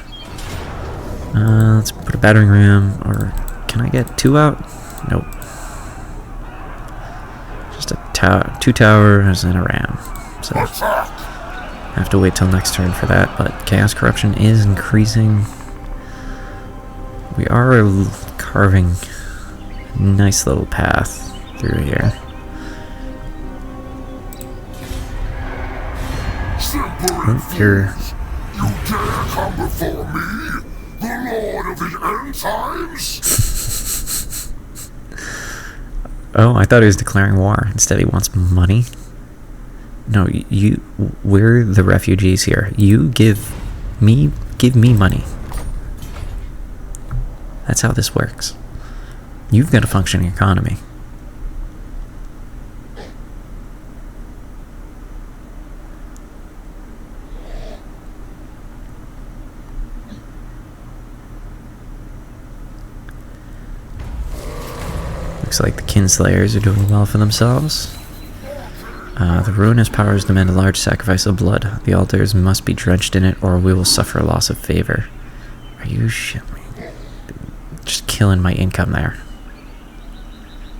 S1: Let's put a battering ram, or can I get 2 out? Nope. Just a 2 towers and a ram. So I have to wait till next turn for that, but Chaos Corruption is increasing. We are carving a nice little path through here. You're...
S3: You dare come before me, the Lord of the End Times?
S1: Oh, I thought he was declaring war. Instead, he wants money. No, we're the refugees here. You give me money. That's how this works. You've got a functioning economy. Looks like the Kinslayers are doing well for themselves. The ruinous powers demand a large sacrifice of blood. The altars must be drenched in it, or we will suffer a loss of favor. Are you shitting me? Just killing my income there.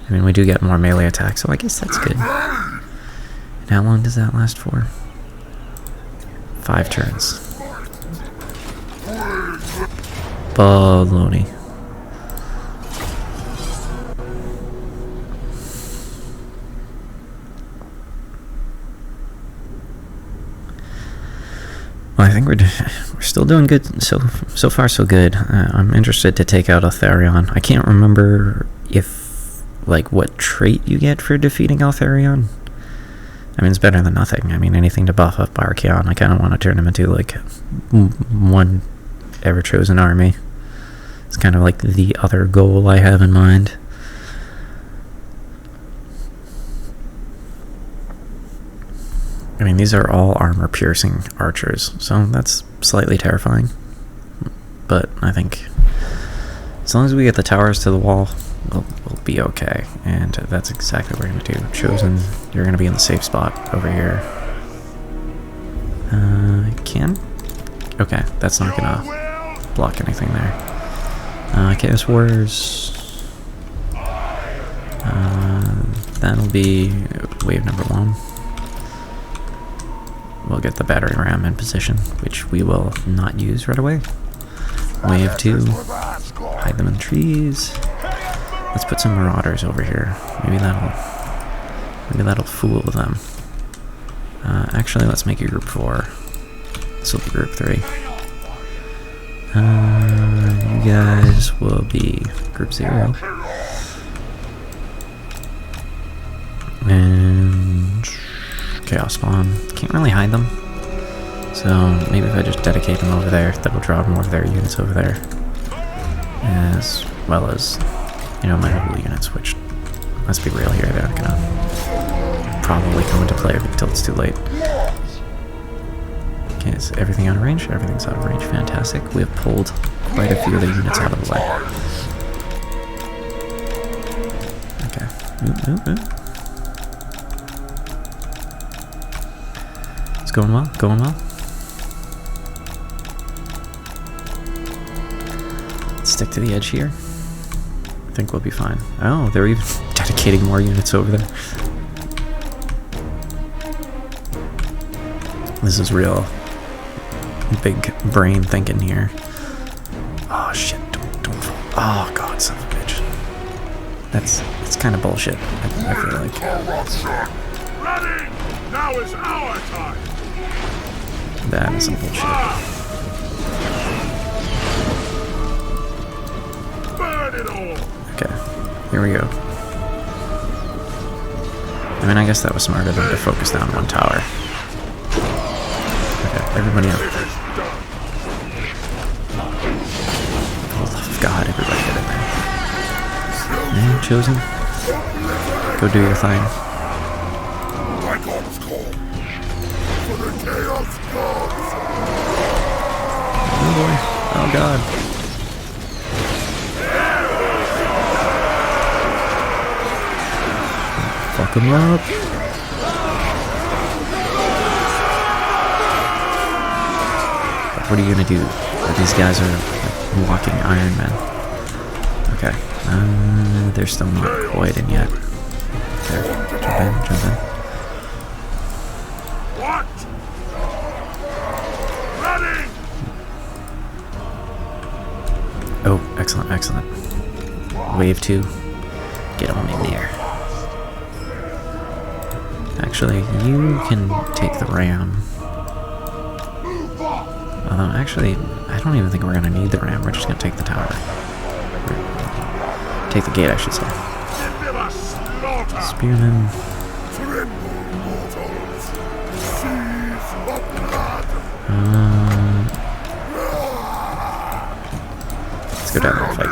S1: I mean, we do get more melee attacks, so I guess that's good. And how long does that last for? 5 turns. Baloney. Well, I think we're still doing good. So far, so good. I'm interested to take out Ulthuan. I can't remember if, like, what trait you get for defeating Ulthuan. I mean, it's better than nothing. I mean, anything to buff up Archaon. I kind of want to turn him into, like, one ever-chosen army. It's kind of like the other goal I have in mind. I mean, these are all armor-piercing archers, so that's slightly terrifying. But I think as long as we get the towers to the wall, we'll be okay. And that's exactly what we're going to do. Chosen, you're going to be in the safe spot over here. Can? Okay, that's not going to block anything there. Chaos Warriors. That'll be wave number 1. We'll get the battering ram in position, which we will not use right away. Wave 2. Hide them in the trees. Let's put some marauders over here. Maybe that'll fool them. Actually, let's make it group 4. This will be group 3. You guys will be group 0. And Chaos Spawn. Can't really hide them. So maybe if I just dedicate them over there, that'll draw more of their units over there. As well as, you know, my noble units, which, let's be real here, they're not gonna probably come into play until it's too late. Okay, is everything out of range? Everything's out of range. Fantastic. We have pulled quite a few of the units out of the way. Okay. It's going well, going well. Let's stick to the edge here. I think we'll be fine. Oh, they're even dedicating more units over there. This is real big brain thinking here. Oh shit, don't fall. Oh god, son of a bitch. It's kind of bullshit, I feel like.
S3: Ready! Now is our time!
S1: That is some bullshit.
S3: Burn it all!
S1: Okay, here we go. I mean, I guess that was smarter than to focus down one tower. Okay, everybody up. For the love of God, everybody get in there. And Chosen, go do your thing.
S3: My god's call! For the chaos gods!
S1: Oh boy, oh god. Fuck him up. What are you gonna do? These guys are like walking Iron Men. Okay. They're still not quite in yet. There. Jump in, jump in.
S3: What? Ready!
S1: Oh, excellent, excellent. Wave 2. Get on in there. Actually, you can take the ram. Actually, I don't even think we're gonna need the ram. We're just gonna take the tower. Take the gate, I should say. Spearmen. Let's go down there and fight.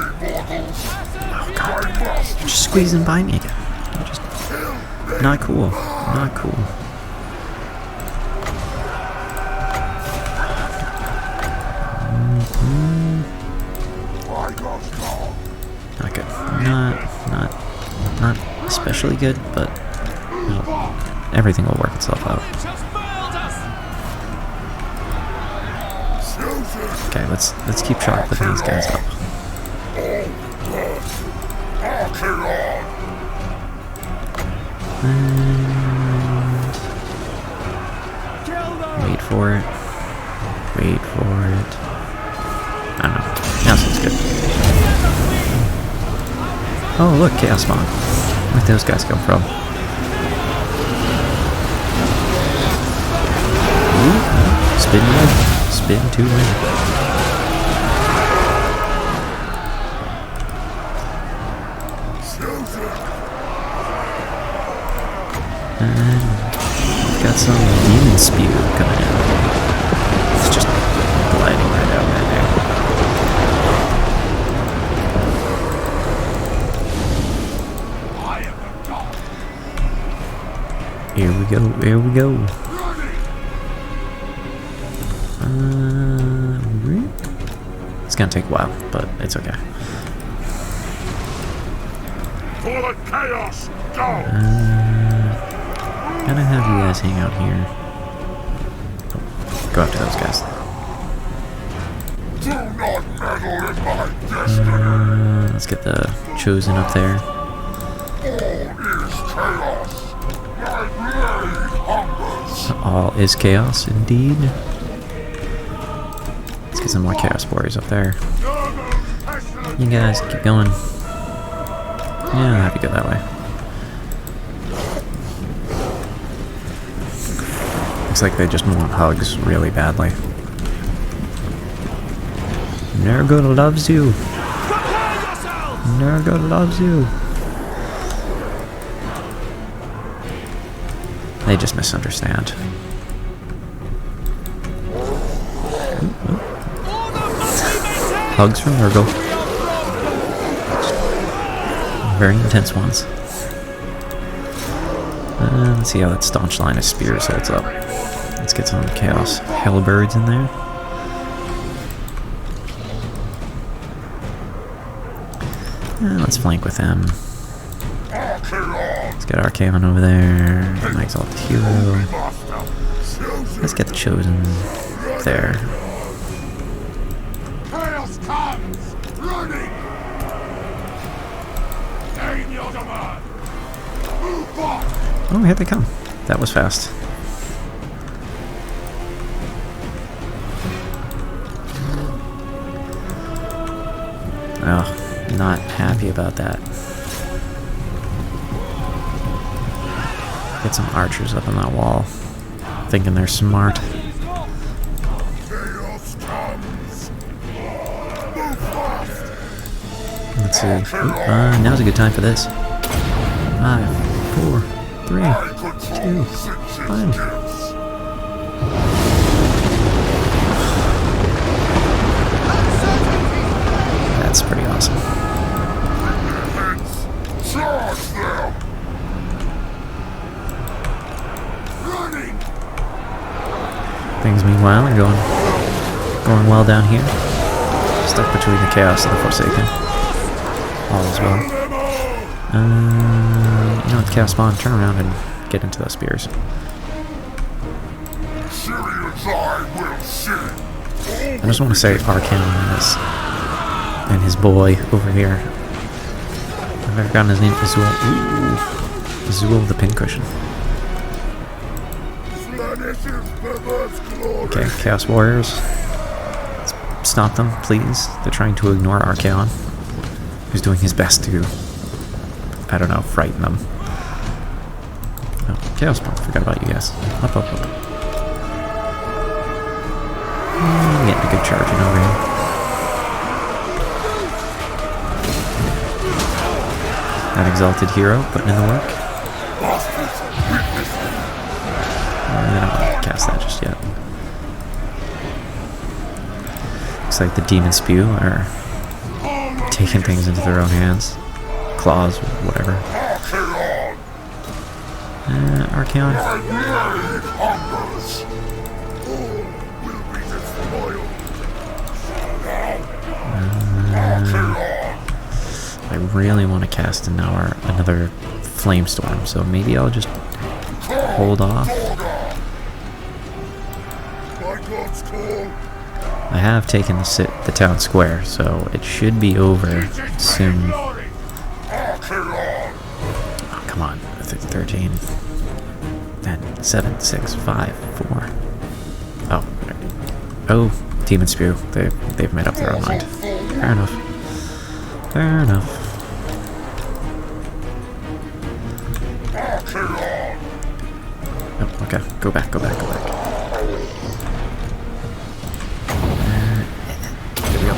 S1: Oh god, you're just squeezing by me again. You're just not cool. Not cool. Not good. Not especially good, but everything will work itself out. Okay, let's keep sharpening these guys up. And wait for it. Wait for it. I don't know. Now sounds good. Oh look, Chaos Spawn. Where'd those guys come from? Ooh, spin right. Spin to win. And we've got some demon spew coming in. It's just gliding right out right there. Here we go, here we go. It's gonna take a while, but it's okay.
S3: For the chaos gods!
S1: Gonna have you guys hang out here. Oh, go after those guys.
S3: Do not meddle in my destiny!
S1: Let's get the Chosen up there.
S3: All is chaos.
S1: All is chaos,
S3: My blade hungers.
S1: indeed. Let's get some more Chaos Warriors up there. You guys keep going. Yeah, I'll have you go that way. Looks like they just want hugs really badly. Nurgle loves you. Nurgle loves you. They just misunderstand. Hugs from Nurgle. Very intense ones. Let's see how that staunch line of spears holds up. Let's get some chaos halberds in there. Let's flank with them. Let's get Archaon over there. Get my exalted hero. Let's get the chosen there.
S3: Chaos comes! Running! Name your demand! Move on!
S1: Oh, here they come. That was fast. Oh, not happy about that. Get some archers up on that wall. Thinking they're smart.
S3: Chaos comes! Move fast!
S1: Let's see. Ooh, now's a good time for this. 5, 4, 3, 2, 1. That's pretty awesome.
S3: Charge them! Running!
S1: Things meanwhile are going well down here. Stuck between the Chaos and the Forsaken. All is well. You know what, Chaos Spawn, turn around and get into those spears.
S3: Syrians I will see!
S1: I just want to say Archaon and his boy over here. I've never gotten his name. Azul. Ooh. Azul the pincushion. Okay, Chaos Warriors. Let's stop them, please. They're trying to ignore Archaon, who's doing his best to, I don't know, frighten them. Oh, Chaos Spawn, forgot about you guys. Up, up, up. I'm getting a good charge in over here. That exalted hero putting in the work. I don't want to cast that just yet. Looks like the Demon Spew are taking things into their own hands. Claws, whatever. Archaon. I really want to cast another Flamestorm, so maybe I'll just hold off. I have taken the town square, so it should be over soon. Oh, come on. 13, 10, 7, 6, 5, 4. Oh. Oh, Demon Spew. They've made up their own mind. Fair enough. Fair enough. Oh, okay. Go back, go back, go back. Here we go.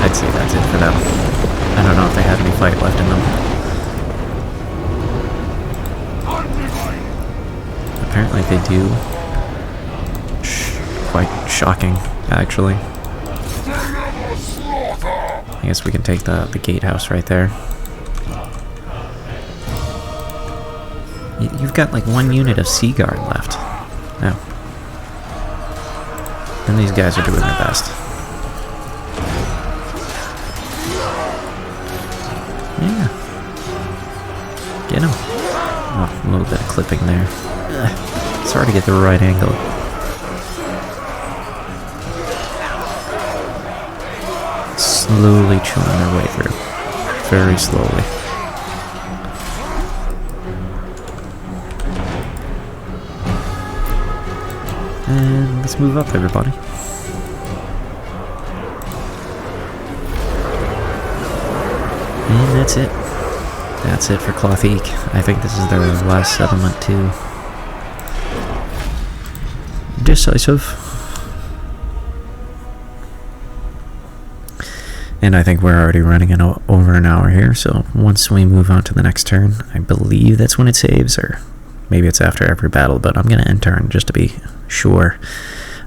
S1: I'd say that's it for them. I don't know if they have any fight left in them. Apparently they do. Quite shocking, actually. I guess we can take the gatehouse right there. You've got like one unit of Sea Guard left. Oh. And these guys are doing their best. Yeah. Get him. Oh, a little bit of clipping there. It's hard to get the right angle. Slowly chewing their way through. Very slowly. And let's move up, everybody. And that's it. That's it for Clothique. I think this is their last settlement too. Decisive. And I think we're already running over an hour here, so once we move on to the next turn, I believe that's when it saves, or maybe it's after every battle, but I'm going to end turn just to be sure.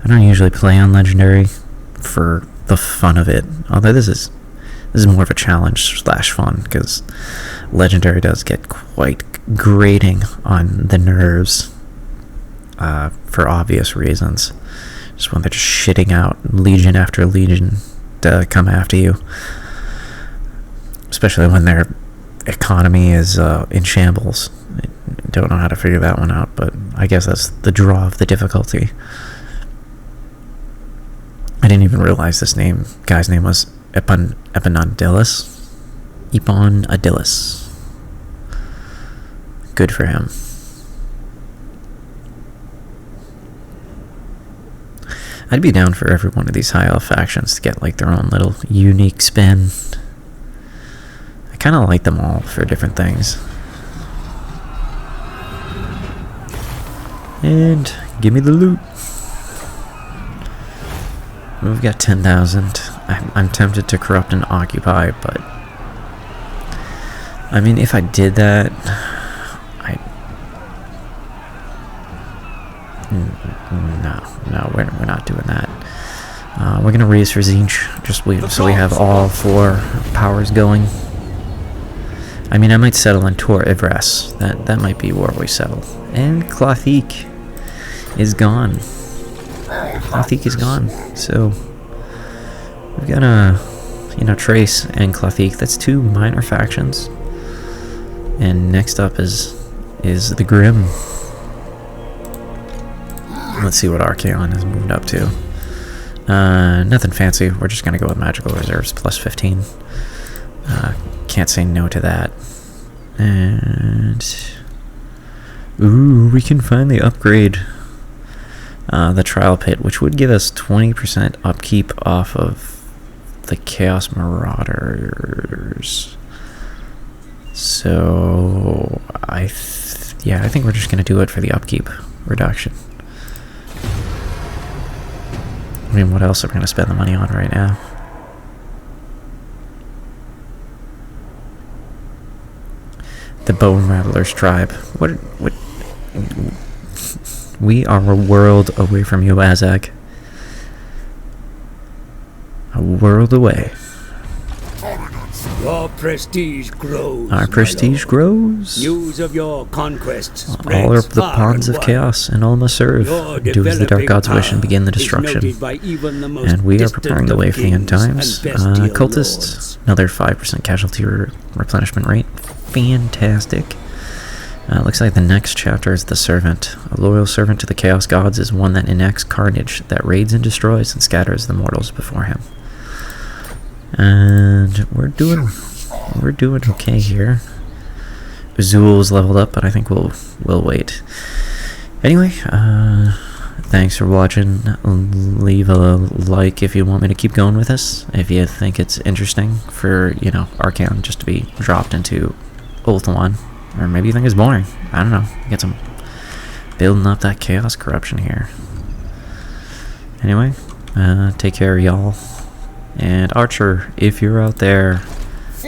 S1: I don't usually play on Legendary for the fun of it, although this is more of a challenge / fun, because Legendary does get quite grating on the nerves, for obvious reasons. Just when they're just shitting out legion after legion to come after you, especially when their economy is in shambles. I don't know how to figure that one out, but I guess that's the draw of the difficulty. I didn't even realize this guy's name was Eponadillis. Good for him. I'd be down for every one of these high elf factions to get like their own little unique spin. I kind of like them all for different things. And give me the loot. We've got 10,000. I'm tempted to corrupt and occupy, but I mean, if I did that, no, we're not doing that. We're gonna raise for Zinch, so we have all 4 powers going. I mean, I might settle in Tor Ivras. That might be where we settle. And Clothique is gone. Clothique is gone. So we've got Trace and Clothique. That's 2 minor factions. And next up is the Grim. Let's see what Archaon has moved up to. Nothing fancy. We're just gonna go with magical reserves plus 15. Can't say no to that. And ooh, we can finally upgrade the trial pit, which would give us 20% upkeep off of the Chaos Marauders. So I think we're just gonna do it for the upkeep reduction. I mean, what else are we gonna spend the money on right now? The Bone Rattler's tribe. What? We are a world away from you, Azak. A world away.
S2: Your prestige grows.
S1: Our prestige grows.
S2: News of your conquests
S1: All
S2: spreads
S1: of the
S2: far
S1: pawns
S2: and
S1: of
S2: wide.
S1: chaos and all must serve. Do as the dark gods wish and begin the destruction. And we are preparing the way for the end times. Cultists, another 5% casualty replenishment rate. Fantastic. Looks like the next chapter is the Servant. A loyal servant to the Chaos Gods is one that enacts carnage, that raids and destroys and scatters the mortals before him. And we're doing okay here. Zul's leveled up, but I think we'll wait. Anyway, thanks for watching. Leave a like if you want me to keep going with this. If you think it's interesting for, Archaon just to be dropped into Ulthuan. Or maybe you think it's boring. I don't know. Get some building up that chaos corruption here. Anyway, take care, y'all. And Archer, if you're out there,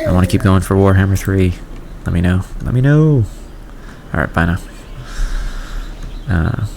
S1: I want to keep going for Warhammer 3. Let me know. Alright, bye now.